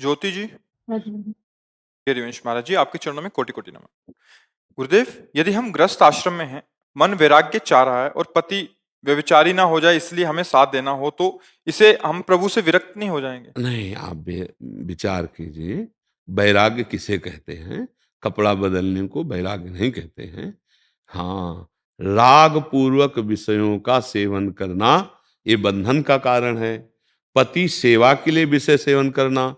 ज्योति जी, हरिवंश महाराज जी, आपके चरणों में कोटि कोटि नमन। गुरुदेव, यदि हम ग्रस्त आश्रम में हैं, मन वैराग्य चाह रहा है और पति व्यभिचारी ना हो जाए इसलिए हमें साथ देना हो, तो इसे हम प्रभु से विरक्त नहीं हो जाएंगे? नहीं, आप विचार कीजिए, वैराग्य किसे कहते हैं? कपड़ा बदलने को वैराग्य नहीं कहते हैं। हाँ, राग पूर्वक विषयों का सेवन करना ये बंधन का कारण है। पति सेवा के लिए विषय सेवन करना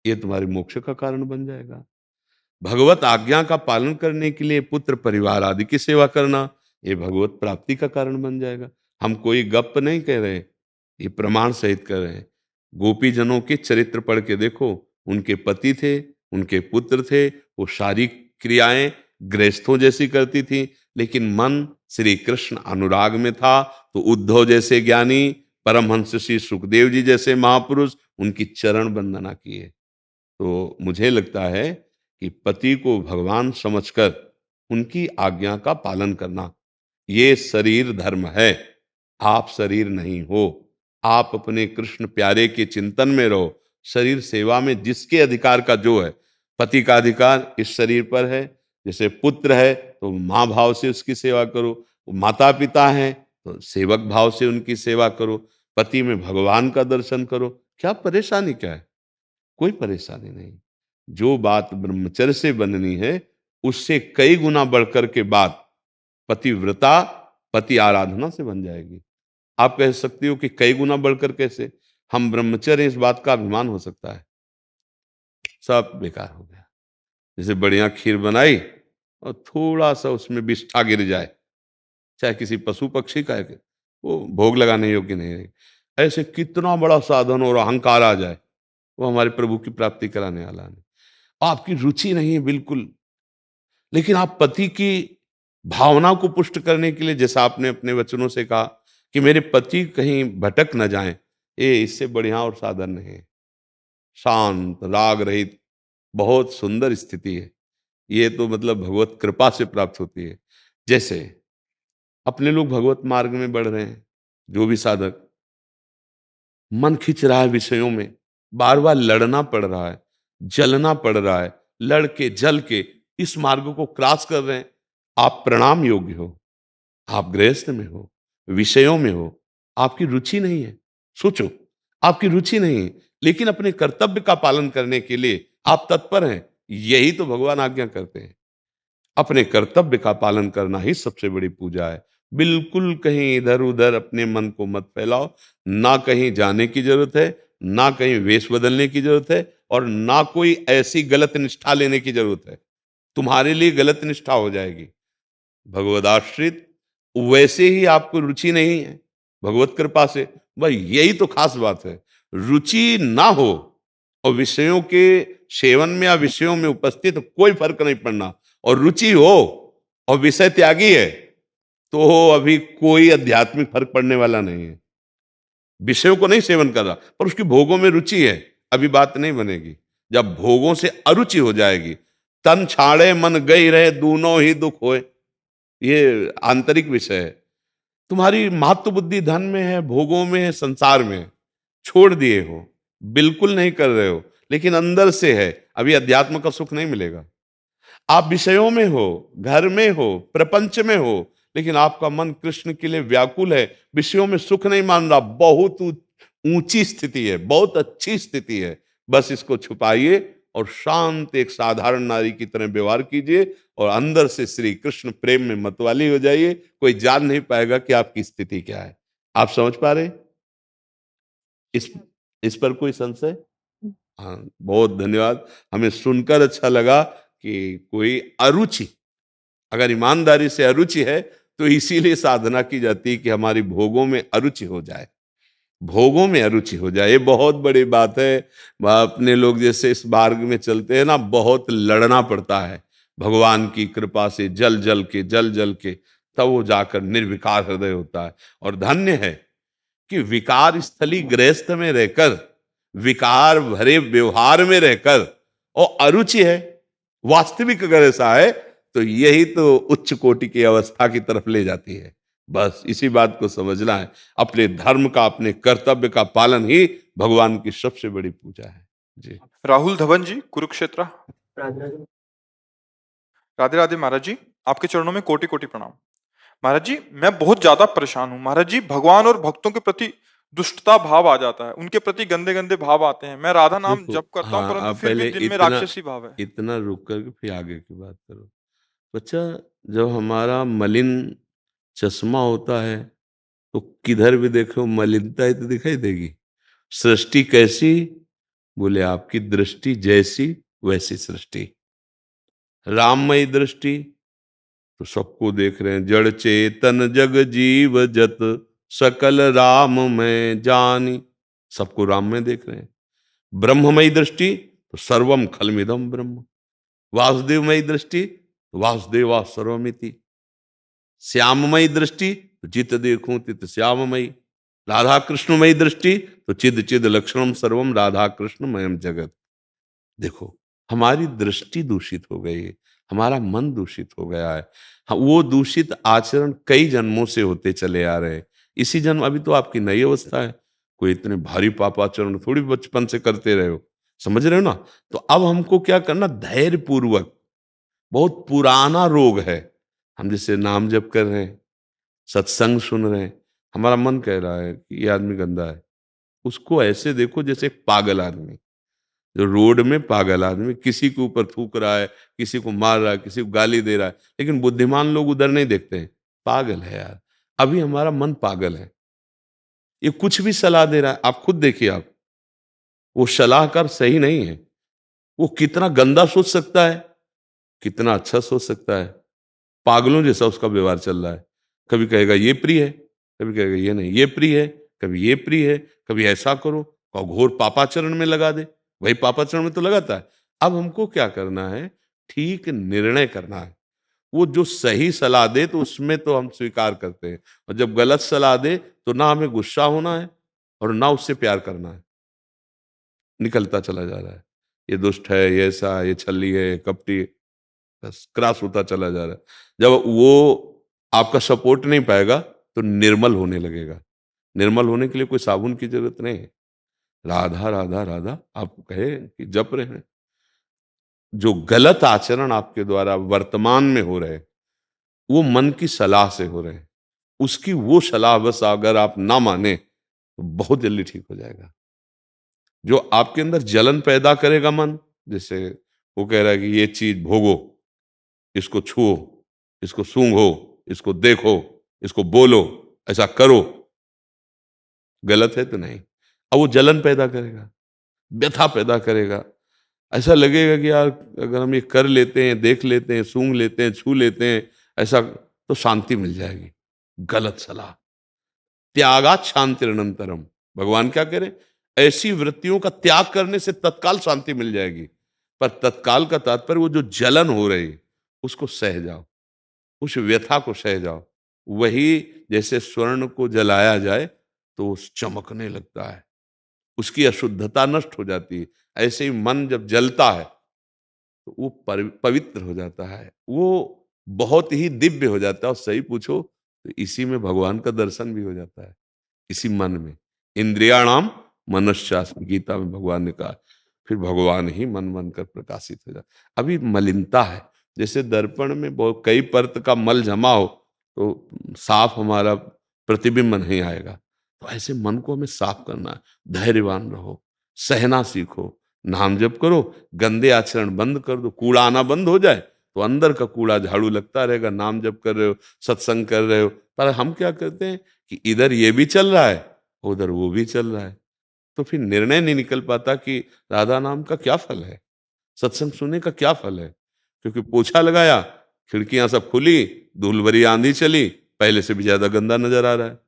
ये तुम्हारे मोक्ष का कारण बन जाएगा। भगवत आज्ञा का पालन करने के लिए पुत्र परिवार आदि की सेवा करना ये भगवत प्राप्ति का कारण बन जाएगा। हम कोई गप नहीं कह रहे, ये प्रमाण सहित कर रहे हैं। गोपी जनों के चरित्र पढ़ के देखो, उनके पति थे, उनके पुत्र थे, वो सारी क्रियाएं गृहस्थों जैसी करती थी, लेकिन मन श्री कृष्ण अनुराग में था। तो उद्धव जैसे ज्ञानी, परमहंस श्री सुखदेव जी जैसे महापुरुष उनकी चरण वंदना किए। तो मुझे लगता है कि पति को भगवान समझकर उनकी आज्ञा का पालन करना ये शरीर धर्म है। आप शरीर नहीं हो, आप अपने कृष्ण प्यारे के चिंतन में रहो। शरीर सेवा में जिसके अधिकार का जो है, पति का अधिकार इस शरीर पर है। जैसे पुत्र है तो माँ भाव से उसकी सेवा करो, माता पिता हैं तो सेवक भाव से उनकी सेवा करो, पति में भगवान का दर्शन करो। क्या परेशानी क्या है? कोई परेशानी नहीं। जो बात ब्रह्मचर्य से बननी है उससे कई गुना बढ़कर के बात पतिव्रता पति आराधना से बन जाएगी। आप कह सकती हो कि कई गुना बढ़कर कैसे? हम ब्रह्मचर्य, इस बात का अभिमान हो सकता है? सब बेकार हो गया। जैसे बढ़िया खीर बनाई और थोड़ा सा उसमें विष्ठा गिर जाए, चाहे किसी पशु पक्षी का है, वो भोग लगाने योग्य नहीं रहेगी। ऐसे कितना बड़ा साधन और अहंकार आ जाए, वो हमारे प्रभु की प्राप्ति कराने वाला नहीं। आपकी रुचि नहीं है बिल्कुल, लेकिन आप पति की भावना को पुष्ट करने के लिए, जैसा आपने अपने वचनों से कहा कि मेरे पति कहीं भटक न जाएं, ये इससे बढ़िया और साधन नहीं है। शांत राग रहित बहुत सुंदर स्थिति है ये, तो मतलब भगवत कृपा से प्राप्त होती है। जैसे अपने लोग भगवत मार्ग में बढ़ रहे हैं, जो भी साधक, मन खिंच रहा है विषयों में, बार बार लड़ना पड़ रहा है, जलना पड़ रहा है, लड़ के जल के इस मार्ग को क्रॉस कर रहे हैं। आप प्रणाम योग्य हो, आप गृहस्थ में हो, विषयों में हो, आपकी रुचि नहीं है। सोचो, आपकी रुचि नहीं है, लेकिन अपने कर्तव्य का पालन करने के लिए आप तत्पर हैं। यही तो भगवान आज्ञा करते हैं। अपने कर्तव्य का पालन करना ही सबसे बड़ी पूजा है। बिल्कुल कहीं इधर उधर अपने मन को मत फैलाओ। ना कहीं जाने की जरूरत है, ना कहीं वेश बदलने की जरूरत है, और ना कोई ऐसी गलत निष्ठा लेने की जरूरत है। तुम्हारे लिए गलत निष्ठा हो जाएगी। भगवदाश्रित वैसे ही आपको रुचि नहीं है भगवत कृपा से, भाई यही तो खास बात है। रुचि ना हो और विषयों के सेवन में या विषयों में उपस्थित कोई फर्क नहीं पड़ना, और रुचि हो और विषय त्यागी है, तो अभी कोई आध्यात्मिक फर्क पड़ने वाला नहीं है। विषयों को नहीं सेवन कर रहा पर उसकी भोगों में रुचि है, अभी बात नहीं बनेगी। जब भोगों से अरुचि हो जाएगी, तन छाड़े मन गई रहे दोनों ही दुख होए, ये आंतरिक विषय है। तुम्हारी महत्व बुद्धि धन में है, भोगों में है, संसार में है, छोड़ दिए हो, बिल्कुल नहीं कर रहे हो, लेकिन अंदर से है, अभी अध्यात्म का सुख नहीं मिलेगा। आप विषयों में हो, घर में हो, प्रपंच में हो, लेकिन आपका मन कृष्ण के लिए व्याकुल है, विषयों में सुख नहीं मान रहा। बहुत ऊंची स्थिति है, बहुत अच्छी स्थिति है। बस इसको छुपाइए और शांत एक साधारण नारी की तरह व्यवहार कीजिए, और अंदर से श्री कृष्ण प्रेम में मतवाली हो जाइए। कोई जान नहीं पाएगा कि आपकी स्थिति क्या है। आप समझ पा रहे इस इस पर कोई संशय? हाँ, बहुत धन्यवाद। हमें सुनकर अच्छा लगा कि कोई अरुचि, अगर ईमानदारी से अरुचि है तो इसीलिए साधना की जाती है कि हमारी भोगों में अरुचि हो जाए, भोगों में अरुचि हो जाए। ये बहुत बड़ी बात है। अपने लोग जैसे इस मार्ग में चलते हैं ना, बहुत लड़ना पड़ता है भगवान की कृपा से, जल जल के तब वो जाकर निर्विकार हृदय होता है। और धन्य है कि विकार स्थली गृहस्थ में रहकर, विकार भरे व्यवहार में रहकर, और अरुचि है वास्तविक, अगर ऐसा है तो यही तो उच्च कोटि की अवस्था की तरफ ले जाती है। बस इसी बात को समझना है। अपने धर्म का, अपने कर्तव्य का पालन ही भगवान की सबसे बड़ी पूजा है। जी। राहुल धवन जी, कुरुक्षेत्र। राधे राधे महाराज जी, आपके चरणों में कोटि कोटि प्रणाम। महाराज जी, मैं बहुत ज्यादा परेशान हूँ महाराज जी। भगवान और भक्तों के प्रति दुष्टता भाव आ जाता है, उनके प्रति गंदे गंदे भाव आते हैं। मैं राधा नाम देखो, जप करता हूँ, हाँ, परंतु आप फिर भी पहले दिन में इतना राक्षसी भाव है। इतना रुक करके फिर आगे की बात करो। बच्चा, जब हमारा मलिन चश्मा होता है तो किधर भी देखो मलिनता ही तो दिखाई देगी। सृष्टि कैसी? बोले आपकी दृष्टि जैसी वैसी सृष्टि। राममयी दृष्टि तो सबको देख रहे हैं, जड़ चेतन जग जीव जत सकल राम में जानी, सबको राम में देख रहे हैं। ब्रह्ममयी दृष्टि तो सर्वम खलमिदम ब्रह्म। वासुदेवमयी दृष्टि तो वासुदेवा सर्वमिति। श्याममयी दृष्टि तो जित देखूं तित श्याममयी। राधा कृष्णमयी दृष्टि तो चिद चिद लक्षणम सर्वम राधा कृष्णमयम जगत। देखो, हमारी दृष्टि दूषित हो गई है, हमारा मन दूषित हो गया है। वो दूषित आचरण कई जन्मों से होते चले आ रहे हैं। इसी जन्म, अभी तो आपकी नई अवस्था है, कोई इतने भारी पापाचरण थोड़ी बचपन से करते रहे हो, समझ रहे हो ना? तो अब हमको क्या करना, धैर्य पूर्वक। बहुत पुराना रोग है। हम जैसे नाम जप कर रहे हैं, सत्संग सुन रहे हैं, हमारा मन कह रहा है कि ये आदमी गंदा है, उसको ऐसे देखो जैसे एक पागल आदमी। जो रोड में पागल आदमी किसी के ऊपर थूक रहा है, किसी को मार रहा है, किसी को गाली दे रहा है, लेकिन बुद्धिमान लोग उधर नहीं देखते हैं। पागल है यार, अभी हमारा मन पागल है। ये कुछ भी सलाह दे रहा है, आप खुद देखिए। आप, वो सलाहकार सही नहीं है। वो कितना गंदा सोच सकता है, कितना अच्छा सोच सकता है। पागलों जैसा उसका व्यवहार चल रहा है। कभी कहेगा ये प्रिय है, कभी कहेगा ये नहीं, ये प्रिय है, कभी ये प्रिय है, कभी ऐसा करो, और घोर पापाचरण में लगा दे। वही पापाचरण में तो लगाता है। अब हमको क्या करना है, ठीक निर्णय करना है। वो जो सही सलाह दे तो उसमें तो हम स्वीकार करते हैं, और जब गलत सलाह दे तो ना हमें गुस्सा होना है और ना उससे प्यार करना है। निकलता चला जा रहा है, ये दुष्ट है, ये ऐसा, ये छली है, ये कपटी है, बस क्रॉस होता चला जा रहा है। जब वो आपका सपोर्ट नहीं पाएगा तो निर्मल होने लगेगा। निर्मल होने के लिए कोई साबुन की जरूरत नहीं है। राधा राधा राधा आप कहे कि जप रहे हैं। जो गलत आचरण आपके द्वारा वर्तमान में हो रहे हैं, वो मन की सलाह से हो रहे हैं। उसकी वो सलाह बस अगर आप ना माने तो बहुत जल्दी ठीक हो जाएगा। जो आपके अंदर जलन पैदा करेगा मन, जैसे वो कह रहा है कि ये चीज भोगो, इसको छुओ, इसको सूंघो, इसको देखो, इसको बोलो, ऐसा करो, गलत है तो नहीं। अब वो जलन पैदा करेगा, व्यथा पैदा करेगा। ऐसा लगेगा कि यार अगर हम ये कर लेते हैं, देख लेते हैं, सूंघ लेते हैं, छू लेते हैं, ऐसा तो शांति मिल जाएगी। गलत सलाह। त्यागात शांतिरनंतरम। भगवान क्या करें, ऐसी वृत्तियों का त्याग करने से तत्काल शांति मिल जाएगी। पर तत्काल का तात्पर्य वो जो जलन हो रही उसको सह जाओ, उस व्यथा को सह जाओ। वही जैसे स्वर्ण को जलाया जाए तो उस चमकने लगता है, उसकी अशुद्धता नष्ट हो जाती है। ऐसे ही मन जब जलता है तो वो पवित्र हो जाता है, वो बहुत ही दिव्य हो जाता है। और सही पूछो तो इसी में भगवान का दर्शन भी हो जाता है, इसी मन में। इंद्रियाणाम मनश्चास्मि, गीता में भगवान ने कहा। फिर भगवान ही मन बनकर प्रकाशित हो जाता। अभी मलिनता है, जैसे दर्पण में बहुत कई परत का मल जमा हो तो साफ हमारा प्रतिबिंब नहीं आएगा। तो ऐसे मन को हमें साफ करना है। धैर्यवान रहो, सहना सीखो, नाम जप करो, गंदे आचरण बंद कर दो। कूड़ा आना बंद हो जाए तो अंदर का कूड़ा झाड़ू लगता रहेगा। नाम जप कर रहे हो, सत्संग कर रहे हो, पर हम क्या करते हैं कि इधर ये भी चल रहा है, उधर वो भी चल रहा है। तो फिर निर्णय नहीं निकल पाता कि राधा नाम का क्या फल है, सत्संग सुनने का क्या फल है। क्योंकि पोछा लगाया, खिड़कियां सब खुली, धूल भरी आंधी चली, पहले से भी ज्यादा गंदा नजर आ रहा है।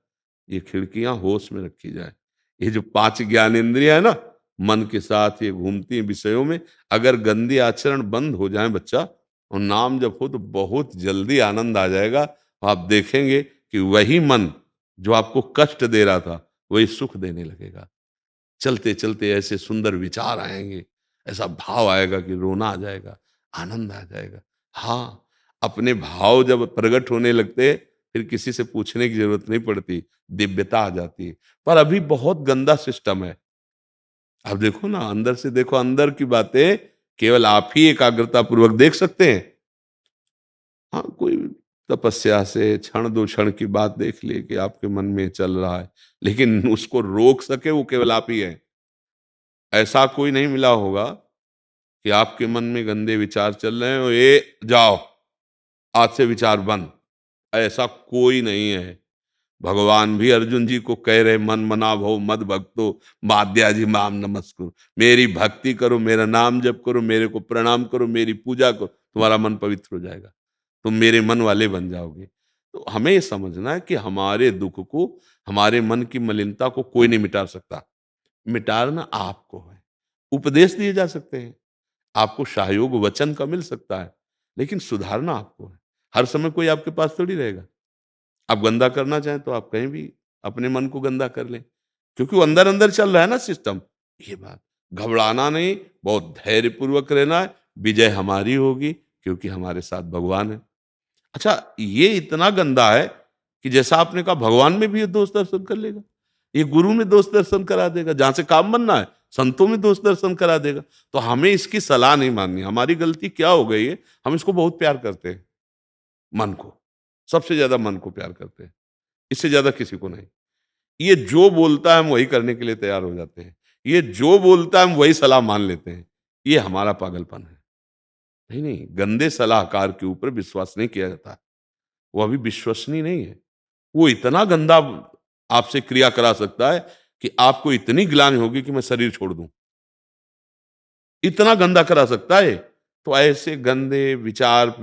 ये खिड़कियां होश में रखी जाए। ये जो पांच ज्ञान इंद्रिया है ना, मन के साथ ये घूमती हैं विषयों में। अगर गंदी आचरण बंद हो जाए बच्चा, और नाम जब हो तो बहुत जल्दी आनंद आ जाएगा। आप देखेंगे कि वही मन जो आपको कष्ट दे रहा था वही सुख देने लगेगा। चलते चलते ऐसे सुंदर विचार आएंगे, ऐसा भाव आएगा कि रोना आ जाएगा, आनंद आ जाएगा। हाँ, अपने भाव जब प्रकट होने लगते फिर किसी से पूछने की जरूरत नहीं पड़ती, दिव्यता आ जाती है। पर अभी बहुत गंदा सिस्टम है। आप देखो ना, अंदर से देखो, अंदर की बातें केवल आप ही एकाग्रता पूर्वक देख सकते हैं। हाँ, कोई तपस्या से क्षण दो क्षण की बात देख ले कि आपके मन में चल रहा है, लेकिन उसको रोक सके वो केवल आप ही है। ऐसा कोई नहीं मिला होगा कि आपके मन में गंदे विचार चल रहे हैं और ये जाओ आज से विचार बंद, ऐसा कोई नहीं है। भगवान भी अर्जुन जी को कह रहे, मन मना भव मद भक्तो माद्याजी माम नमस्कुरु। मेरी भक्ति करो, मेरा नाम जप करो, मेरे को प्रणाम करो, मेरी पूजा करो, तुम्हारा मन पवित्र हो जाएगा, तुम मेरे मन वाले बन जाओगे। तो हमें ये समझना है कि हमारे दुख को, हमारे मन की मलिनता को कोई नहीं मिटा सकता। मिटाना आपको है। उपदेश दिए जा सकते हैं, आपको सहयोग वचन का मिल सकता है, लेकिन सुधारना आपको है। हर समय कोई आपके पास थोड़ी रहेगा। आप गंदा करना चाहें तो आप कहीं भी अपने मन को गंदा कर लें, क्योंकि वो अंदर अंदर चल रहा है ना सिस्टम। ये बात, घबराना नहीं, बहुत धैर्य पूर्वक रहना है। विजय हमारी होगी, क्योंकि हमारे साथ भगवान है। अच्छा, ये इतना गंदा है कि जैसा आपने कहा, भगवान में भी ये दोष दर्शन कर लेगा, ये गुरु में दोष दर्शन करा देगा, जहां से काम बनना है संतों में दोष दर्शन करा देगा। तो हमें इसकी सलाह नहीं माननी। हमारी गलती क्या हो गई है, हम इसको बहुत प्यार करते हैं, मन को, सबसे ज्यादा मन को प्यार करते हैं, इससे ज्यादा किसी को नहीं। ये जो बोलता है हम वही करने के लिए तैयार हो जाते हैं, ये जो बोलता है हम वही सलाह मान लेते हैं। ये हमारा पागलपन है। नहीं नहीं, गंदे सलाहकार के ऊपर विश्वास नहीं किया जाता, वो अभी विश्वसनीय नहीं है। वो इतना गंदा आपसे क्रिया करा सकता है कि आपको इतनी ग्लानि होगी कि मैं शरीर छोड़ दूं, इतना गंदा करा सकता है। तो ऐसे गंदे विचार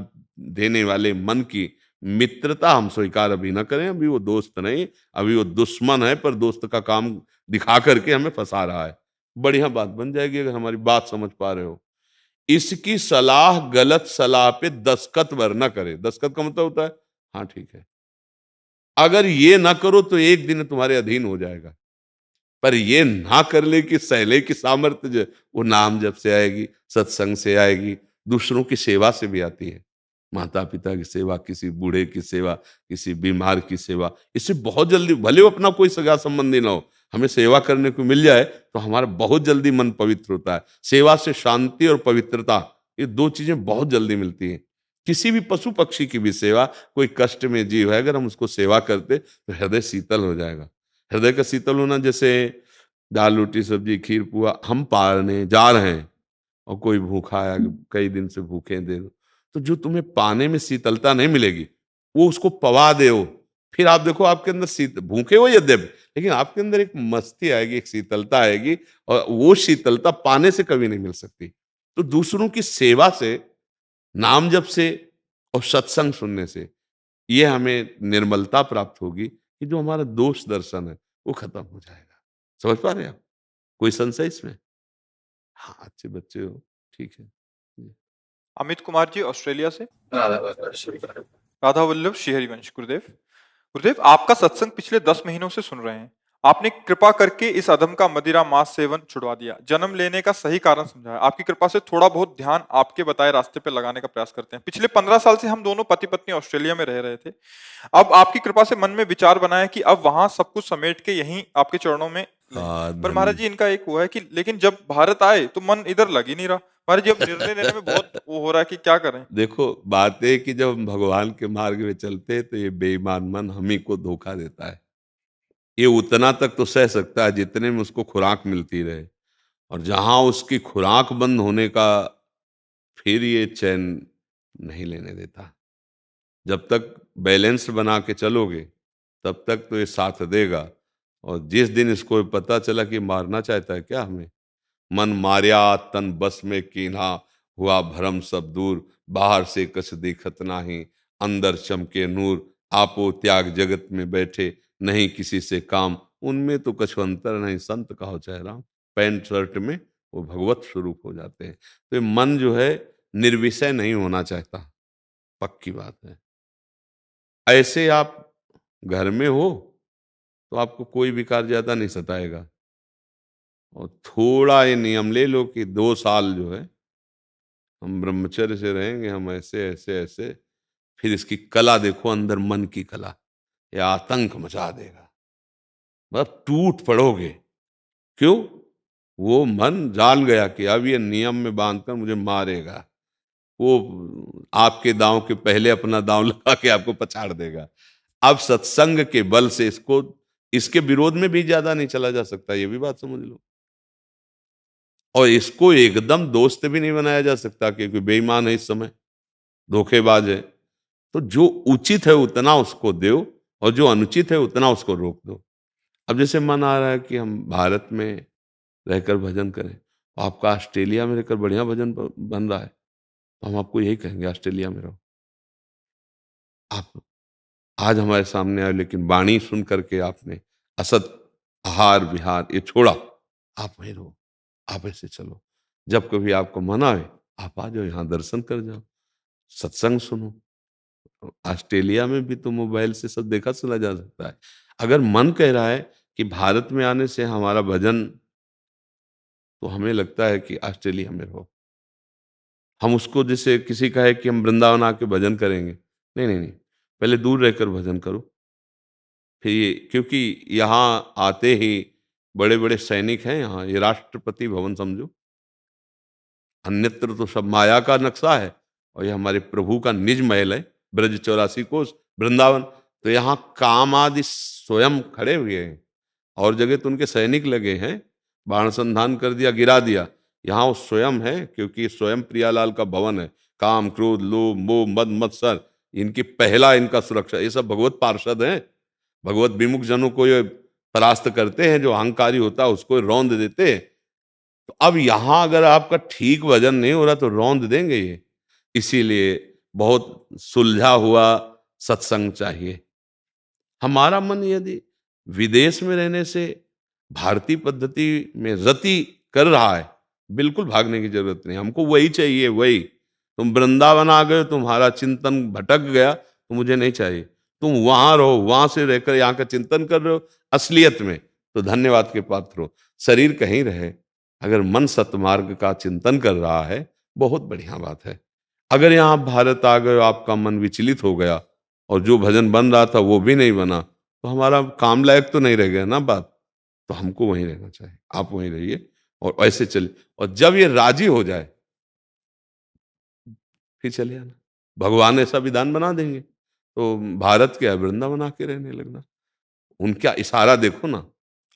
देने वाले मन की मित्रता हम स्वीकार अभी ना करें। अभी वो दोस्त नहीं, अभी वो दुश्मन है, पर दोस्त का काम दिखा करके हमें फंसा रहा है। बढ़िया बात बन जाएगी अगर हमारी बात समझ पा रहे हो। इसकी सलाह, गलत सलाह पे दस्तखत वरना करे। दस्तखत का मतलब होता है हाँ ठीक है, अगर ये ना करो तो एक दिन तुम्हारे अधीन हो जाएगा। पर ये ना कर ले कि सहले की सामर्थ्य जो वो नाम जप से आएगी, सत्संग से आएगी, दूसरों की सेवा से भी आती है। माता पिता की सेवा, किसी बूढ़े की सेवा, किसी बीमार की सेवा, इससे बहुत जल्दी, भले वो अपना कोई सगा संबंधी ना हो, हमें सेवा करने को मिल जाए तो हमारा बहुत जल्दी मन पवित्र होता है। सेवा से शांति और पवित्रता, ये दो चीजें बहुत जल्दी मिलती हैं। किसी भी पशु पक्षी की भी सेवा, कोई कष्ट में जीव है, अगर हम उसको सेवा करते तो हृदय शीतल हो जाएगा। हृदय का शीतल होना, जैसे दाल रोटी सब्जी खीर पुआ हम पाने जा रहे हैं और कोई भूखा है, कई दिन से भूखे दे दो, तो जो तुम्हें पाने में शीतलता नहीं मिलेगी, वो उसको पवा दे हो। फिर आप देखो आपके अंदर शीत, भूखे हो यद्यपि, लेकिन आपके अंदर एक मस्ती आएगी, एक शीतलता आएगी, और वो शीतलता पाने से कभी नहीं मिल सकती। तो दूसरों की सेवा से, नाम जप से और सत्संग सुनने से ये हमें निर्मलता प्राप्त होगी कि जो हमारा दोष दर्शन है वो खत्म हो जाएगा। समझ पा रहे हैं आप? कोई संशय इसमें? हाँ, अच्छे बच्चे हो, ठीक है। जी। अमित कुमार जी ऑस्ट्रेलिया से। राधा राधा वल्लभ श्री हरिवंश। गुरुदेव, गुरुदेव आपका सत्संग पिछले 10 महीनों से सुन रहे हैं। आपने कृपा करके इस अधम का मदिरा मांस सेवन छुड़वा दिया, जन्म लेने का सही कारण समझाया। आपकी कृपा से थोड़ा बहुत ध्यान आपके बताए रास्ते पे लगाने का प्रयास करते हैं। पिछले 15 साल से हम दोनों पति पत्नी ऑस्ट्रेलिया में रह रहे थे। अब आपकी कृपा से मन में विचार बनाया कि अब वहां सब कुछ समेट के यहीं आपके चरणों में लें। पर महाराज जी, इनका एक हुआ है कि लेकिन जब भारत आए तो मन इधर लग ही नहीं रहा। महाराज जी, अब निर्णय लेने में बहुत वो हो रहा है कि क्या करें। देखो, बात है कि जब हम भगवान के मार्ग में चलते हैं तो ये बेईमान मन हम ही को धोखा देता है। ये उतना तक तो सह सकता है जितने में उसको खुराक मिलती रहे, और जहां उसकी खुराक बंद होने का, फिर ये चैन नहीं लेने देता। जब तक बैलेंस बना के चलोगे तब तक तो ये साथ देगा, और जिस दिन इसको पता चला कि मारना चाहता है क्या हमें, मन मार्या तन बस में कीन्हा, हुआ भरम सब दूर, बाहर से कछ दिखत नाही, अंदर चमके नूर, आपो त्याग जगत में बैठे, नहीं किसी से काम, उनमें तो कछु अंतर नहीं, संत कहो चाहे राम। पैंट शर्ट में वो भगवत स्वरूप हो जाते हैं। तो ये मन जो है निर्विषय नहीं होना चाहता, पक्की बात है। ऐसे आप घर में हो तो आपको कोई विकार ज्यादा नहीं सताएगा, और थोड़ा ये नियम ले लो कि 2 साल जो है हम ब्रह्मचर्य से रहेंगे, हम ऐसे ऐसे ऐसे, फिर इसकी कला देखो, अंदर मन की कला, ये आतंक मचा देगा। बस टूट पड़ोगे। क्यों? वो मन जान गया कि अब ये नियम में बांधकर मुझे मारेगा, वो आपके दांव के पहले अपना दांव लगा के आपको पछाड़ देगा। अब सत्संग के बल से इसको, इसके विरोध में भी ज्यादा नहीं चला जा सकता, ये भी बात समझ लो। और इसको एकदम दोस्त भी नहीं बनाया जा सकता, क्योंकि बेईमान है इस समय, धोखेबाज है। तो जो उचित है उतना उसको दो, और जो अनुचित है उतना उसको रोक दो। अब जैसे मन आ रहा है कि हम भारत में रहकर भजन करें, तो आपका ऑस्ट्रेलिया में रहकर बढ़िया भजन बन रहा है, तो हम आपको यही कहेंगे ऑस्ट्रेलिया में रहो। आप आज हमारे सामने आए, लेकिन वाणी सुन करके आपने असत आहार विहार ये छोड़ा, आप वहीं रहो, आप ऐसे चलो। जब कभी आपको मन आए, आप आ जाओ, यहाँ दर्शन कर जाओ, सत्संग सुनो। ऑस्ट्रेलिया में भी तो मोबाइल से सब देखा सुना जा सकता है। अगर मन कह रहा है कि भारत में आने से हमारा भजन, तो हमें लगता है कि ऑस्ट्रेलिया में रहो। हम उसको जैसे किसी का है कि हम वृंदावन आके भजन करेंगे, नहीं नहीं नहीं, पहले दूर रहकर भजन करो। फिर ये, क्योंकि यहाँ आते ही बड़े बड़े सैनिक हैं, यहाँ ये राष्ट्रपति भवन समझो, अन्यत्र तो सब माया का नक्शा है, और ये हमारे प्रभु का निज महल है, ब्रज 84 कोस वृंदावन। तो यहाँ काम आदि स्वयं खड़े हुए हैं, और जगह तो उनके सैनिक लगे हैं, बाण संधान कर दिया, गिरा दिया। यहाँ वो स्वयं है, क्योंकि स्वयं प्रियालाल का भवन है। काम क्रोध लोभ मोह मद मत्सर, इनकी पहला इनका सुरक्षा, ये सब भगवत पार्षद हैं। भगवत विमुख जनों को ये परास्त करते हैं, जो अहंकारी होता है उसको रौंद देते हैं। तो अब यहां अगर आपका ठीक वजन नहीं हो रहा तो रौंद देंगे ये। इसीलिए बहुत सुलझा हुआ सत्संग चाहिए। हमारा मन यदि विदेश में रहने से भारतीय पद्धति में रति कर रहा है, बिल्कुल भागने की जरूरत नहीं, हमको वही चाहिए, वही। तुम वृंदावन आ गए, तुम्हारा चिंतन भटक गया, तो मुझे नहीं चाहिए। तुम वहां रहो, वहां से रहकर यहाँ का चिंतन कर रहे हो असलियत में, तो धन्यवाद के पात्र हो। शरीर कहीं रहे, अगर मन सतमार्ग का चिंतन कर रहा है, बहुत बढ़िया बात है। अगर यहाँ भारत आ गए, आपका मन विचलित हो गया, और जो भजन बन रहा था वो भी नहीं बना, तो हमारा काम लायक तो नहीं रह गया ना बात। तो हमको वहीं रहना चाहिए, आप वहीं रहिए और ऐसे चलिए। और जब ये राजी हो जाए, फिर चले आना। भगवान ऐसा विधान बना देंगे, तो भारत के वृंदावन आके रहने लगना। उनका इशारा देखो ना,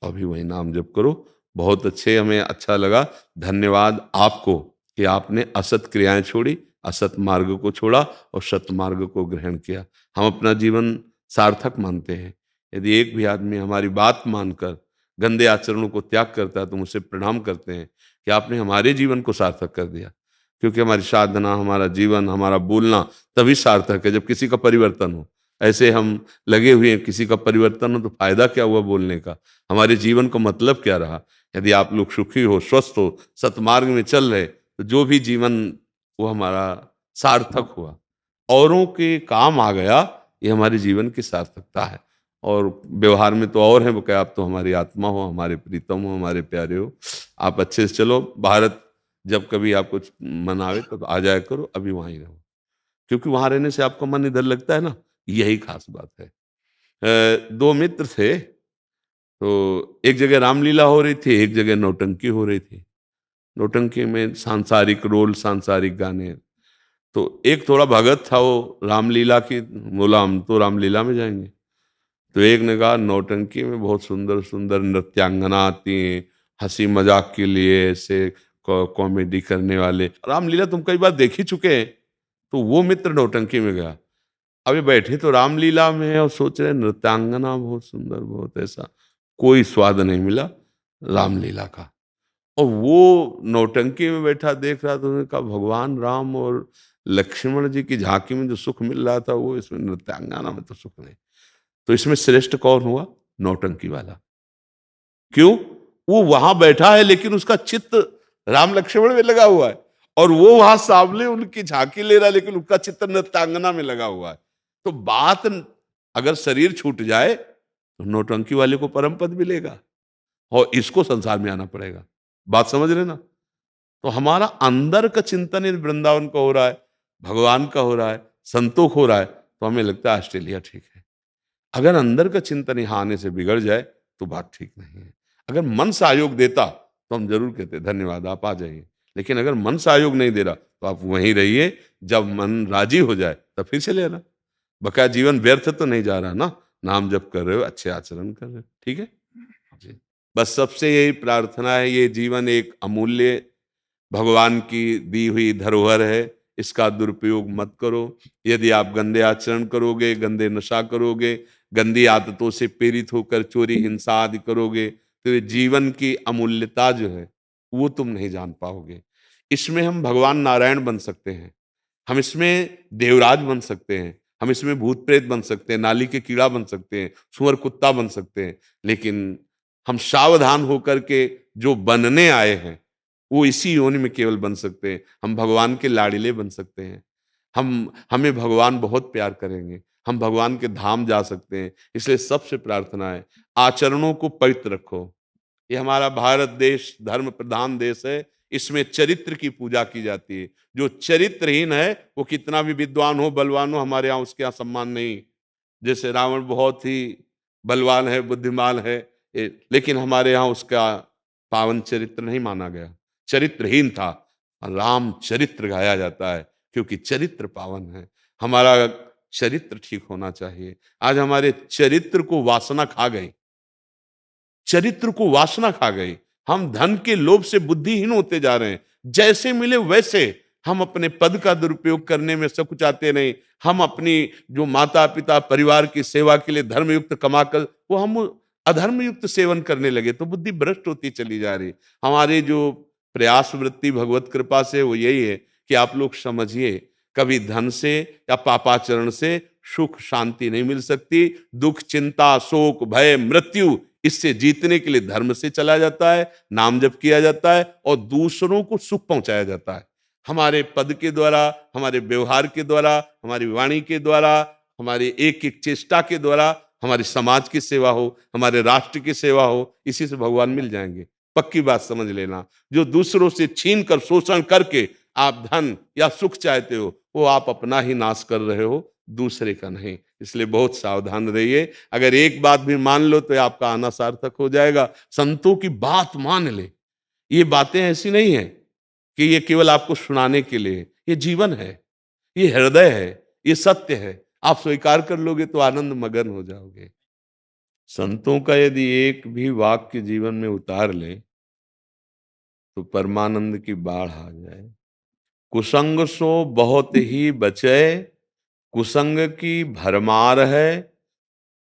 अभी वही नाम जप करो। बहुत अच्छे, हमें अच्छा लगा। धन्यवाद आपको कि आपने असत क्रियाएं छोड़ी, असत मार्ग को छोड़ा और सत मार्ग को ग्रहण किया। हम अपना जीवन सार्थक मानते हैं। यदि एक भी आदमी हमारी बात मानकर गंदे आचरणों को त्याग करता है, तो मुझसे प्रणाम करते हैं कि आपने हमारे जीवन को सार्थक कर दिया। क्योंकि हमारी साधना, हमारा जीवन, हमारा बोलना तभी सार्थक है जब किसी का परिवर्तन हो। ऐसे हम लगे हुए हैं, किसी का परिवर्तन हो तो फायदा क्या हुआ बोलने का? हमारे जीवन का मतलब क्या रहा? यदि आप लोग सुखी हो, स्वस्थ हो, सतमार्ग में चल रहे, तो जो भी जीवन वो हमारा सार्थक हुआ, औरों के काम आ गया, ये हमारे जीवन की सार्थकता है। और व्यवहार में तो और है, वो क्या, आप तो हमारी आत्मा हो, हमारे प्रीतम हो, हमारे प्यारे हो। आप अच्छे से चलो। भारत जब कभी आपको मन आवे तो आ जाया करो, अभी वहीं रहो, क्योंकि वहां रहने से आपका मन इधर लगता है ना, यही खास बात है। दो मित्र थे, तो एक जगह रामलीला हो रही थी, एक जगह नौटंकी हो रही थी। नौटंकी में सांसारिक रोल, सांसारिक गाने। तो एक थोड़ा भगत था, वो रामलीला की बोला हम तो रामलीला में जाएंगे। तो एक ने कहा नौटंकी में बहुत सुंदर सुंदर नृत्यांगना आती हैं, हंसी मजाक के लिए ऐसे कॉमेडी करने वाले, रामलीला तुम कई बार देख ही चुके हैं। तो वो मित्र नौटंकी में गया। अभी बैठे तो रामलीला में है और सोच रहे नृत्यांगना बहुत सुंदर, बहुत ऐसा, कोई स्वाद नहीं मिला रामलीला का। और वो नौटंकी में बैठा देख रहा, तो उन्होंने कहा भगवान राम और लक्ष्मण जी की झांकी में जो सुख मिल रहा था, वो इसमें नृत्यांगना में तो सुख नहीं। तो इसमें श्रेष्ठ कौन हुआ? नौटंकी वाला। क्यों? वो वहां बैठा है, लेकिन उसका चित्त राम लक्ष्मण में लगा हुआ है, और वो वहां सामने उनकी झांकी ले रहा है, लेकिन उसका चित्त नृत्यांगना में लगा हुआ है। तो बात, अगर शरीर छूट जाए तो नौटंकी वाले को परम पद मिलेगा, और इसको संसार में आना पड़ेगा। बात समझ रहे ना? तो हमारा अंदर का चिंतन यदि वृंदावन का हो रहा है, भगवान का हो रहा है, संतोष हो रहा है, तो हमें लगता है ऑस्ट्रेलिया ठीक है। अगर अंदर का चिंतन यहाँ आने से बिगड़ जाए, तो बात ठीक नहीं है। अगर मन सहयोग देता, तो हम जरूर कहते धन्यवाद, आप आ जाइए। लेकिन अगर मन सहयोग नहीं दे रहा तो आप वहीं रहिए, जब मन राजी हो जाए तब फिर से लेना। बकाया जीवन व्यर्थ तो नहीं जा रहा ना, नाम जप कर रहे हो, अच्छे आचरण कर रहे हो, ठीक है जी। बस सबसे यही प्रार्थना है, ये जीवन एक अमूल्य भगवान की दी हुई धरोहर है, इसका दुरुपयोग मत करो। यदि आप गंदे आचरण करोगे, गंदे नशा करोगे, गंदी आदतों से प्रेरित होकर चोरी हिंसा आदि करोगे, तो ये जीवन की अमूल्यता जो है वो तुम नहीं जान पाओगे। इसमें हम भगवान नारायण बन सकते हैं, हम इसमें देवराज बन सकते हैं, हम इसमें भूत प्रेत बन सकते हैं, नाली के कीड़ा बन सकते हैं, सुअर कुत्ता बन सकते हैं। लेकिन हम सावधान होकर के जो बनने आए हैं वो इसी योनि में केवल बन सकते हैं। हम भगवान के लाड़िले बन सकते हैं, हमें भगवान बहुत प्यार करेंगे, हम भगवान के धाम जा सकते हैं। इसलिए सबसे प्रार्थना है, आचरणों को पवित्र रखो। ये हमारा भारत देश धर्म प्रधान देश है, इसमें चरित्र की पूजा की जाती है। जो चरित्रहीन है वो कितना भी विद्वान हो, बलवान हो, हमारे यहाँ उसके यहाँ सम्मान नहीं। जैसे रावण बहुत ही बलवान है, बुद्धिमान है, लेकिन हमारे यहाँ उसका पावन चरित्र नहीं माना गया, चरित्रहीन था। राम चरित्र गाया जाता है क्योंकि चरित्र पावन है। हमारा चरित्र ठीक होना चाहिए। आज हमारे चरित्र को वासना खा गई, चरित्र को वासना खा गई। हम धन के लोभ से बुद्धिहीन होते जा रहे हैं, जैसे मिले वैसे हम अपने पद का दुरुपयोग करने में सकुचाते नहीं। हम अपनी जो माता पिता परिवार की सेवा के लिए धर्मयुक्त कमाकर वो हम अधर्मयुक्त सेवन करने लगे, तो बुद्धि भ्रष्ट होती चली जा रही। हमारे जो प्रयास वृत्ति भगवत कृपा से वो यही है कि आप लोग समझिए, कभी धन से या पापाचरण से सुख शांति नहीं मिल सकती। दुख चिंता शोक भय मृत्यु इससे जीतने के लिए धर्म से चला जाता है, नाम जप किया जाता है और दूसरों को सुख पहुंचाया जाता है। हमारे पद के द्वारा, हमारे व्यवहार के द्वारा, हमारी वाणी के द्वारा, हमारी एक एक चेष्टा के द्वारा हमारे समाज की सेवा हो, हमारे राष्ट्र की सेवा हो, इसी से भगवान मिल जाएंगे। पक्की बात समझ लेना। जो दूसरों से छीन कर शोषण करके आप धन या सुख चाहते हो, वो आप अपना ही नाश कर रहे हो, दूसरे का नहीं। इसलिए बहुत सावधान रहिए। अगर एक बात भी मान लो तो आपका आना सार्थक हो जाएगा। संतों की बात मान ले। ये बातें ऐसी नहीं है कि ये केवल आपको सुनाने के लिए, ये जीवन है, ये हृदय है, ये सत्य है। आप स्वीकार कर लोगे तो आनंद मगन हो जाओगे। संतों का यदि एक भी वाक्य जीवन में उतार ले तो परमानंद की बाढ़ आ जाए। कुसंग सो बहुत ही बचे, कुसंग की भरमार है,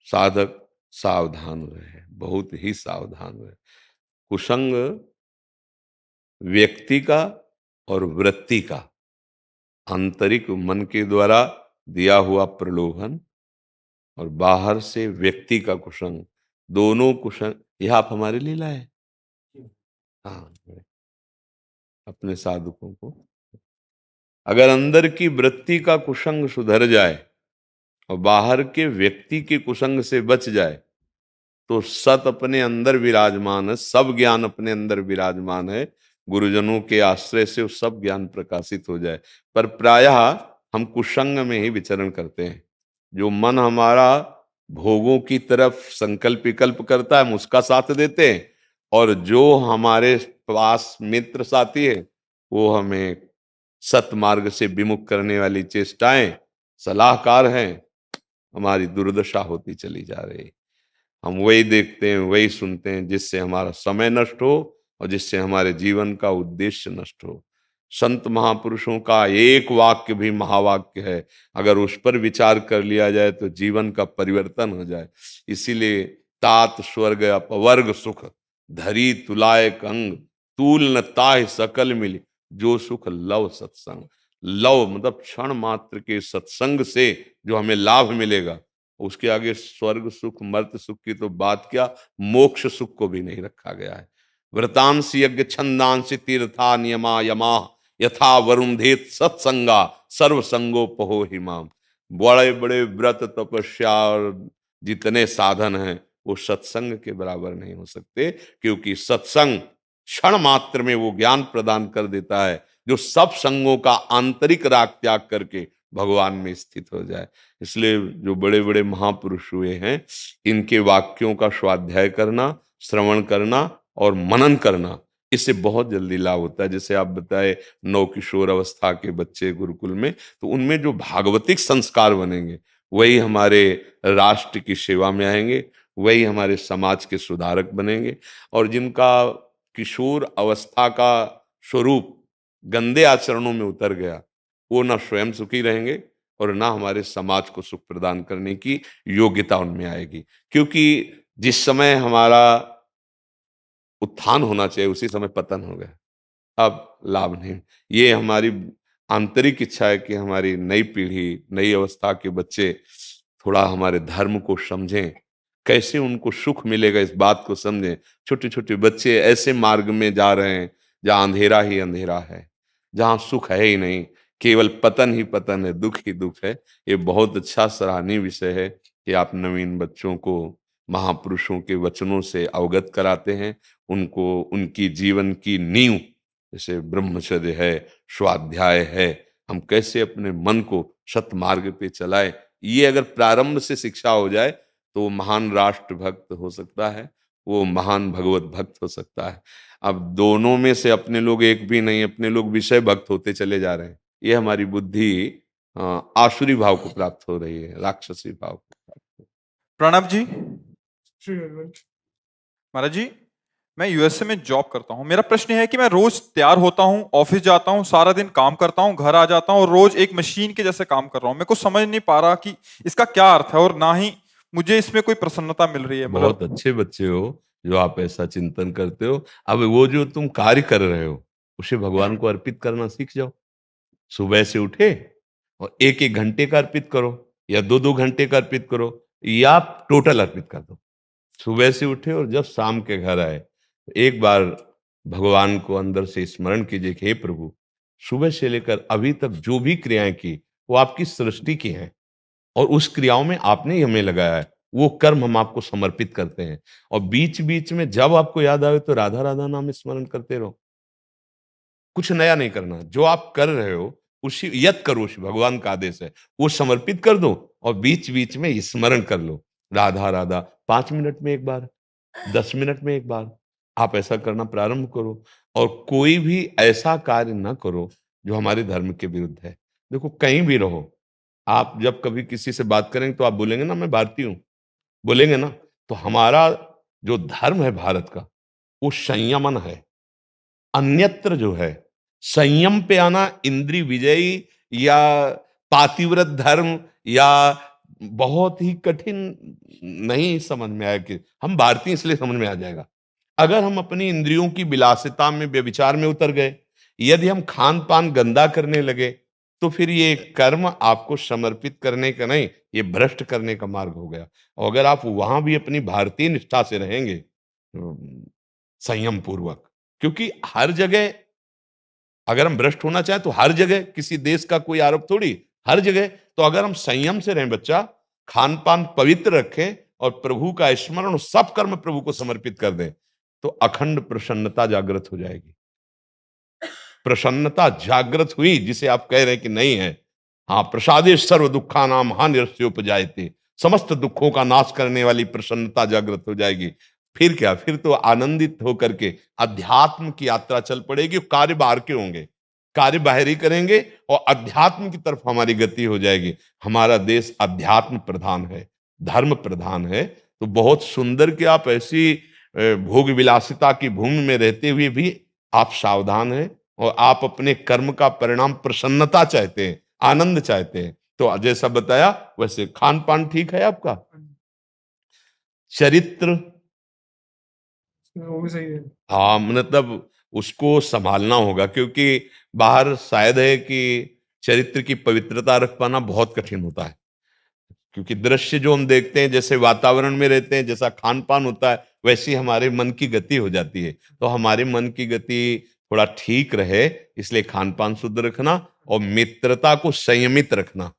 साधक सावधान रहे, बहुत ही सावधान रहे। कुसंग व्यक्ति का और वृत्ति का आंतरिक मन के द्वारा दिया हुआ प्रलोभन और बाहर से व्यक्ति का कुसंग, दोनों कुसंग यह आप हमारे लिए लाए। हाँ, अपने साधकों को अगर अंदर की वृत्ति का कुसंग सुधर जाए और बाहर के व्यक्ति के कुसंग से बच जाए तो सत अपने अंदर विराजमान है, सब ज्ञान अपने अंदर विराजमान है। गुरुजनों के आश्रय से वो सब ज्ञान प्रकाशित हो जाए। पर प्रायः हम कुसंग में ही विचरण करते हैं। जो मन हमारा भोगों की तरफ संकल्प विकल्प करता है हम उसका साथ देते हैं, और जो हमारे पास मित्र साथी है वो हमें सतमार्ग से विमुख करने वाली चेष्टाएं सलाहकार हैं, हमारी दुर्दशा होती चली जा रही। हम वही देखते हैं, वही सुनते हैं जिससे हमारा समय नष्ट हो और जिससे हमारे जीवन का उद्देश्य नष्ट हो। संत महापुरुषों का एक वाक्य भी महावाक्य है, अगर उस पर विचार कर लिया जाए तो जीवन का परिवर्तन हो जाए। इसीलिए तात स्वर्ग अपवर्ग सुख, धरी तुलायक अंग, तूल न ताहि सकल मिली, जो सुख लव सत्संग। लव मतलब क्षण मात्र के सत्संग से जो हमें लाभ मिलेगा, उसके आगे स्वर्ग सुख मर्त सुख की तो बात क्या, मोक्ष सुख को भी नहीं रखा गया है। व्रतांश यज्ञ छंदांश तीर्था नियमा यमा, यथा वरुणधेत सत्संगा सर्व संगोपहो हिमाम। बड़े बड़े व्रत तपस्या और जितने साधन हैं वो सत्संग के बराबर नहीं हो सकते, क्योंकि सत्संग क्षण मात्र में वो ज्ञान प्रदान कर देता है जो सब संगों का आंतरिक राग त्याग करके भगवान में स्थित हो जाए। इसलिए जो बड़े बड़े महापुरुष हुए हैं इनके वाक्यों का स्वाध्याय करना, श्रवण करना और मनन करना इससे बहुत जल्दी लाभ होता है। जैसे आप बताए, नव किशोर अवस्था के बच्चे गुरुकुल में, तो उनमें जो भागवतिक संस्कार बनेंगे वही हमारे राष्ट्र की सेवा में आएंगे, वही हमारे समाज के सुधारक बनेंगे। और जिनका किशोर अवस्था का स्वरूप गंदे आचरणों में उतर गया, वो ना स्वयं सुखी रहेंगे और ना हमारे समाज को सुख प्रदान करने की योग्यता उनमें आएगी। क्योंकि जिस समय हमारा उत्थान होना चाहिए उसी समय पतन हो गया। अब लाभ नहीं। ये हमारी आंतरिक इच्छा है कि हमारी नई पीढ़ी, नई अवस्था के बच्चे थोड़ा हमारे धर्म को समझें, कैसे उनको सुख मिलेगा इस बात को समझें। छोटे छोटे बच्चे ऐसे मार्ग में जा रहे हैं जहां अंधेरा ही अंधेरा है, जहां सुख है ही नहीं, केवल पतन ही पतन है, दुख ही दुख है। ये बहुत अच्छा सराहनीय विषय है कि आप नवीन बच्चों को महापुरुषों के वचनों से अवगत कराते हैं, उनको उनकी जीवन की नींव, जैसे ब्रह्मचर्य है, स्वाध्याय है, हम कैसे अपने मन को सतमार्ग पे चलाए, ये अगर प्रारंभ से शिक्षा हो जाए तो वो महान राष्ट्र भक्त हो सकता है, वो महान भगवत भक्त हो सकता है। अब दोनों में से अपने लोग एक भी नहीं, अपने लोग विषय भक्त होते चले जा रहे हैं। ये हमारी बुद्धि आसुरी भाव को प्राप्त हो रही है, राक्षसी भाव को प्राप्त। प्रणब जी। महाराज जी, मैं यूएसए में जॉब करता हूँ। मेरा प्रश्न है कि मैं रोज तैयार होता हूँ, ऑफिस जाता हूँ, सारा दिन काम करता हूँ, घर आ जाता हूँ और रोज एक मशीन के जैसे काम कर रहा हूँ। मेरे को समझ नहीं पा रहा कि इसका क्या अर्थ है और ना ही मुझे इसमें कोई प्रसन्नता मिल रही है। बहुत मतलब अच्छे बच्चे हो जो आप ऐसा चिंतन करते हो। अब वो जो तुम कार्य कर रहे हो उसे भगवान को अर्पित करना सीख जाओ। सुबह से उठे और एक एक घंटे का अर्पित करो, या दो दो घंटे का अर्पित करो, या टोटल अर्पित कर दो। सुबह से उठे और जब शाम के घर आए तो एक बार भगवान को अंदर से स्मरण कीजिए कि हे प्रभु, सुबह से लेकर अभी तक जो भी क्रियाएं की वो आपकी सृष्टि की हैं, और उस क्रियाओं में आपने ही हमें लगाया है, वो कर्म हम आपको समर्पित करते हैं। और बीच बीच में जब आपको याद आवे तो राधा राधा नाम स्मरण करते रहो। कुछ नया नहीं करना, जो आप कर रहे हो उसी यत करो, भगवान का आदेश है, वो समर्पित कर दो और बीच बीच में स्मरण कर लो, राधा राधा। 5 मिनट में एक बार, 10 मिनट में एक बार आप ऐसा करना प्रारंभ करो। और कोई भी ऐसा कार्य ना करो जो हमारे धर्म के विरुद्ध है। देखो, कहीं भी रहो, आप जब कभी किसी से बात करेंगे तो आप बोलेंगे ना मैं भारतीय हूं, बोलेंगे ना, तो हमारा जो धर्म है भारत का, वो संयमन है। अन्यत्र जो है संयम पे आना इंद्रिय विजयी या पातिव्रत धर्म या बहुत ही कठिन नहीं समझ में आया। कि हम भारतीय इसलिए समझ में आ जाएगा अगर हम अपनी इंद्रियों की विलासिता में, व्यभिचार में उतर गए, यदि हम खान पान गंदा करने लगे, तो फिर ये कर्म आपको समर्पित करने का नहीं, ये भ्रष्ट करने का मार्ग हो गया। और अगर आप वहां भी अपनी भारतीय निष्ठा से रहेंगे, संयम पूर्वक, क्योंकि हर जगह अगर हम भ्रष्ट होना चाहें तो हर जगह किसी देश का कोई आरोप थोड़ी, हर जगह। तो अगर हम संयम से रहें, बच्चा खान पान पवित्र रखें और प्रभु का स्मरण, सब कर्म प्रभु को समर्पित कर दें, तो अखंड प्रसन्नता जागृत हो जाएगी। प्रसन्नता जागृत हुई जिसे आप कह रहे हैं कि नहीं है, हाँ, प्रसादे सर्व दुखा नाम हानिरस्योपजायते, समस्त दुखों का नाश करने वाली प्रसन्नता जागृत हो जाएगी। फिर क्या, फिर तो आनंदित होकर के अध्यात्म की यात्रा चल पड़ेगी। कार्य बाहर के होंगे, कार्य बाहरी करेंगे और अध्यात्म की तरफ हमारी गति हो जाएगी। हमारा देश अध्यात्म प्रधान है, धर्म प्रधान है। तो बहुत सुंदर कि आप ऐसी भोग विलासिता की भूमि में रहते हुए भी आप सावधान हैं और आप अपने कर्म का परिणाम प्रसन्नता चाहते हैं, आनंद चाहते हैं। तो जैसा बताया वैसे खान पान ठीक है आपका, चरित्र वो भी सही है, हाँ, मतलब उसको संभालना होगा, क्योंकि बाहर शायद है कि चरित्र की पवित्रता रख पाना बहुत कठिन होता है। क्योंकि दृश्य जो हम देखते हैं, जैसे वातावरण में रहते हैं, जैसा खान पान होता है, वैसी हमारे मन की गति हो जाती है। तो हमारे मन की गति थोड़ा ठीक रहे, इसलिए खान पान शुद्ध रखना और मित्रता को संयमित रखना।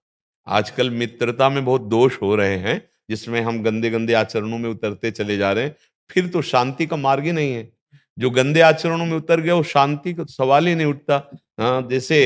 आजकल मित्रता में बहुत दोष हो रहे हैं, जिसमें हम गंदे गंदे आचरणों में उतरते चले जा रहे हैं। फिर तो शांति का मार्ग ही नहीं है। जो गंदे आचरणों में उतर गया वो शांति का सवाल ही नहीं उठता। जैसे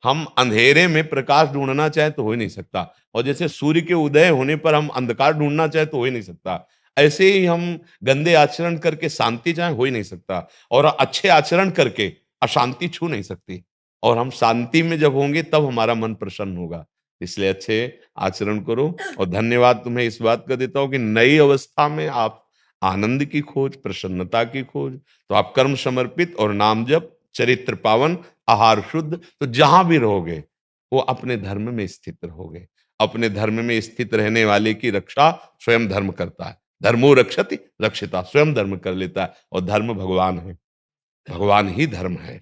हम अंधेरे में प्रकाश ढूंढना चाहे तो हो ही नहीं सकता, और जैसे सूर्य के उदय होने पर हम अंधकार ढूंढना चाहे तो हो ही नहीं सकता। ऐसे ही हम गंदे आचरण करके शांति चाहे हो ही नहीं सकता, और अच्छे आचरण करके अशांति छू नहीं सकती। और हम शांति में जब होंगे तब हमारा मन प्रसन्न होगा। इसलिए अच्छे आचरण करो। और धन्यवाद तुम्हें इस बात का देता हूं कि नई अवस्था में आप आनंद की खोज, प्रसन्नता की खोज, तो आप कर्म समर्पित और नाम जप, चरित्र पावन, आहार शुद्ध, तो जहां भी रहोगे वो अपने धर्म में स्थित रहोगे। अपने धर्म में स्थित रहने वाले की रक्षा स्वयं धर्म करता है। धर्मो रक्षति रक्षिता, स्वयं धर्म कर लेता है। और धर्म भगवान है, भगवान ही धर्म है।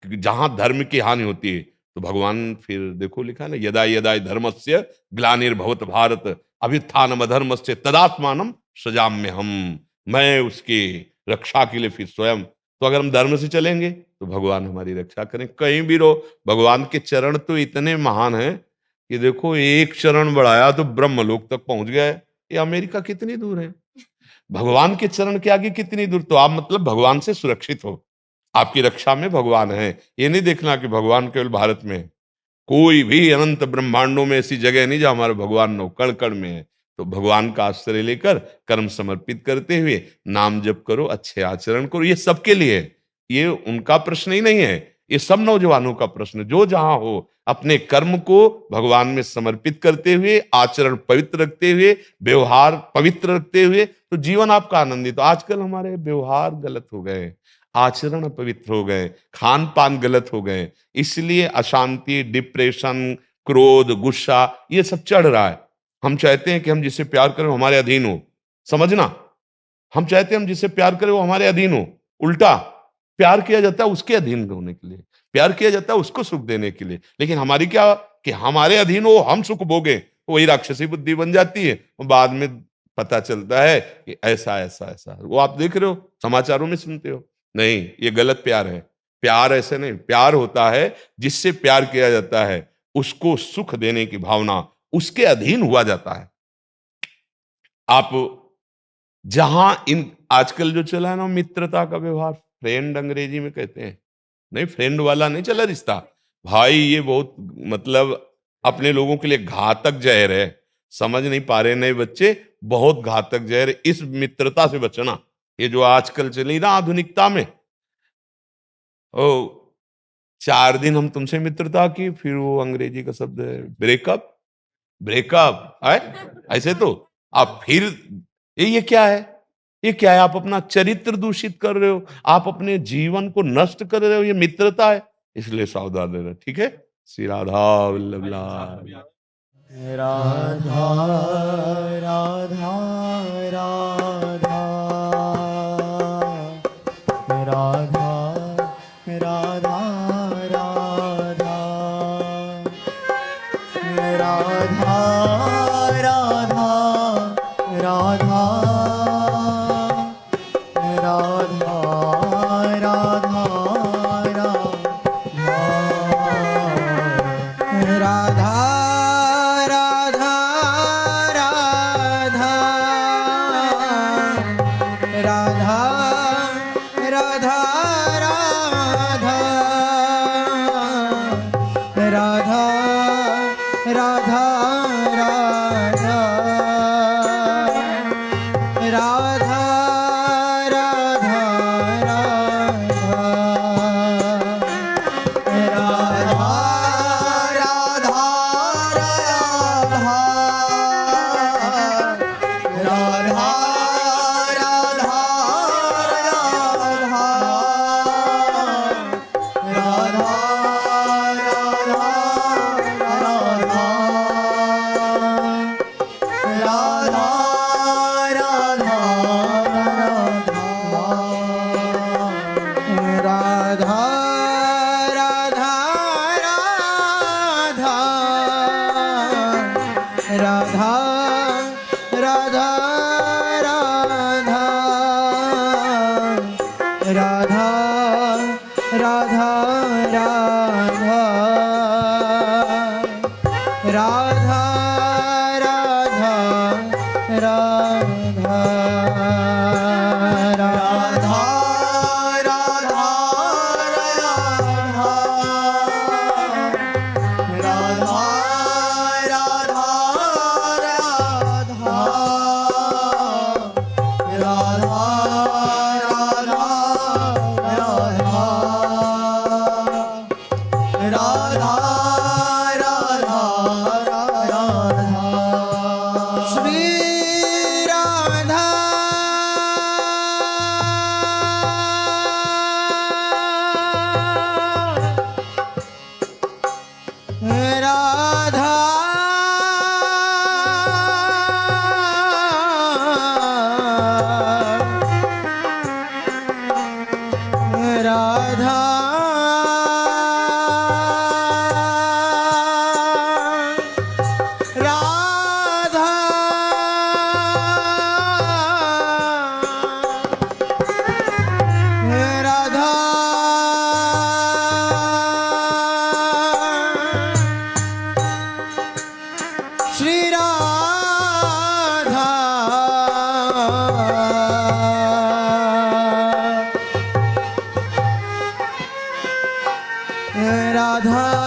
क्योंकि जहां धर्म की हानि होती है तो भगवान, फिर देखो लिखा है ना, यदा यदा धर्मस्य ग्लानिर्भवत भारत अभ्युत्थानम अधर्मस्य तदात्मानम सृजाम्यहम्। मैं उसकी रक्षा के लिए फिर स्वयं, तो अगर हम धर्म से चलेंगे तो भगवान हमारी रक्षा करें। कहीं भी रहो, भगवान के चरण तो इतने महान हैं कि देखो, एक चरण बढ़ाया तो ब्रह्मलोक तक पहुंच गए। ये अमेरिका कितनी दूर है, भगवान के चरण के आगे कितनी दूर। तो आप मतलब भगवान से सुरक्षित हो, आपकी रक्षा में भगवान है। ये नहीं देखना कि भगवान केवल भारत में है, कोई भी अनंत ब्रह्मांडों में ऐसी जगह नहीं जहां हमारे भगवान न हो, कण कण में है। तो भगवान का आश्रय लेकर कर्म समर्पित करते हुए नाम जप करो, अच्छे आचरण करो। ये सबके लिए है, ये उनका प्रश्न ही नहीं है, ये सब नौजवानों का प्रश्न। जो जहां हो, अपने कर्म को भगवान में समर्पित करते हुए, आचरण पवित्र रखते हुए, व्यवहार पवित्र रखते हुए, तो जीवन आपका आनंदित। तो आजकल हमारे व्यवहार गलत हो गए, आचरण अपवित्र हो गए, खान पान गलत हो गए, इसलिए अशांति, डिप्रेशन, क्रोध, गुस्सा ये सब चढ़ रहा है। हम चाहते हैं कि हम जिसे प्यार करें वो हमारे अधीन हो, समझना। हम चाहते हैं हम जिसे प्यार करें वो हमारे अधीन हो। उल्टा, प्यार किया जाता है उसके अधीन होने के लिए, प्यार किया जाता है उसको सुख देने के लिए। लेकिन हमारी क्या, कि हमारे अधीन हो, हम सुख भोगे, वही राक्षसी बुद्धि बन जाती है। बाद में पता चलता है कि ऐसा ऐसा ऐसा, वो आप देख रहे हो, समाचारों में सुनते हो। नहीं, ये गलत प्यार है। प्यार ऐसे नहीं, प्यार होता है जिससे प्यार किया जाता है उसको सुख देने की भावना, उसके अधीन हुआ जाता है। आप जहां इन आजकल जो चला है ना मित्रता का व्यवहार, फ्रेंड अंग्रेजी में कहते हैं, नहीं फ्रेंड वाला नहीं चला रिश्ता भाई, ये बहुत मतलब अपने लोगों के लिए घातक जहर है। समझ नहीं पा रहे नए बच्चे, बहुत घातक जहर है। इस मित्रता से बचना, ये जो आजकल चली ना आधुनिकता में, ओ 4 दिन हम तुमसे मित्रता की, फिर वो अंग्रेजी का शब्द है ब्रेकअप, ब्रेकअप है ऐसे। तो आप फिर ये क्या है, ये क्या है? आप अपना चरित्र दूषित कर रहे हो, आप अपने जीवन को नष्ट कर रहे हो, ये मित्रता है। इसलिए सावधान रहना, ठीक है। श्री राधा वल्लभ लाल। राधा राधा राधा राधा राधा राधा राधा राधा राधा राधा राधा श्री राधा राधा राधा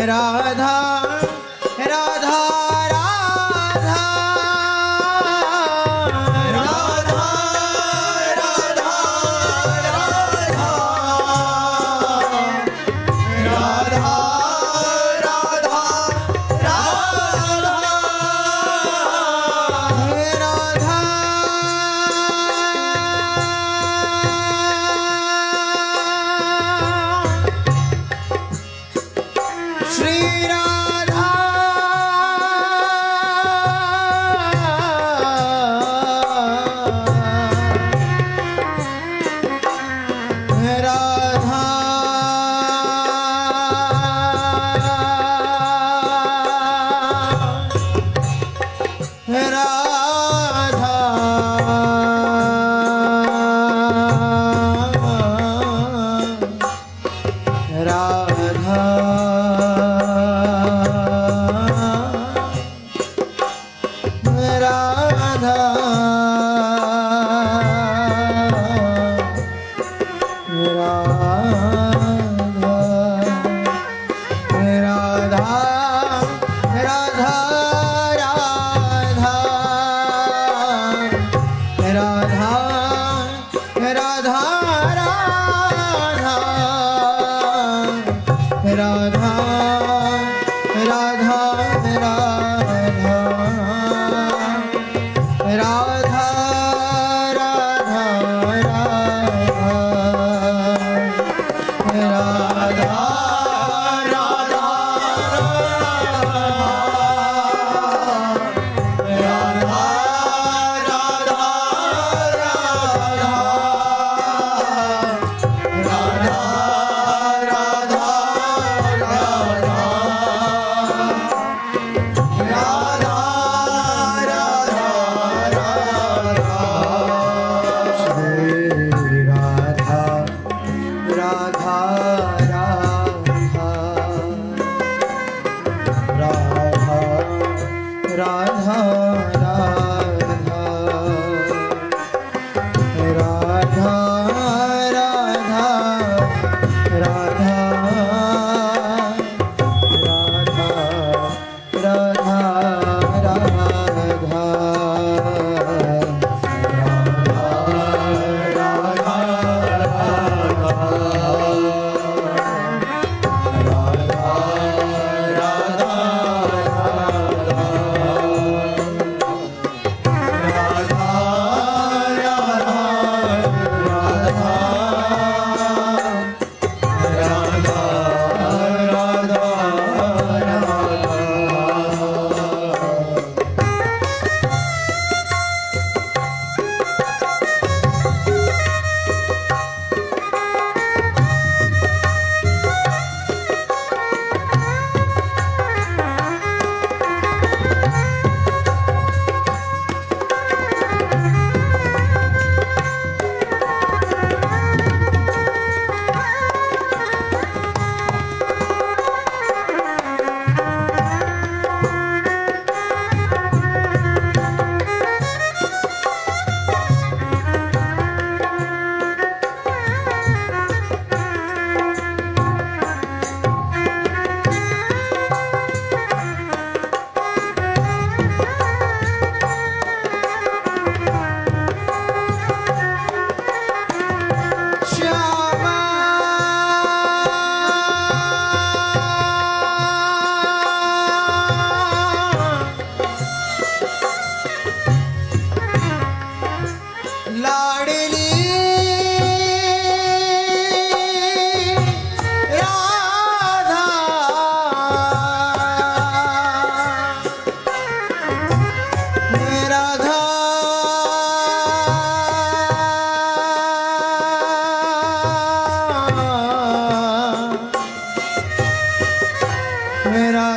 राधा राधा राधा राधा राधा राधा श्री राधा राधा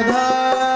राधा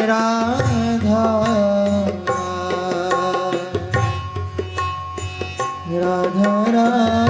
राधा राधा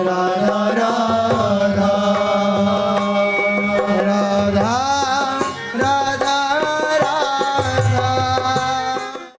राधा राधा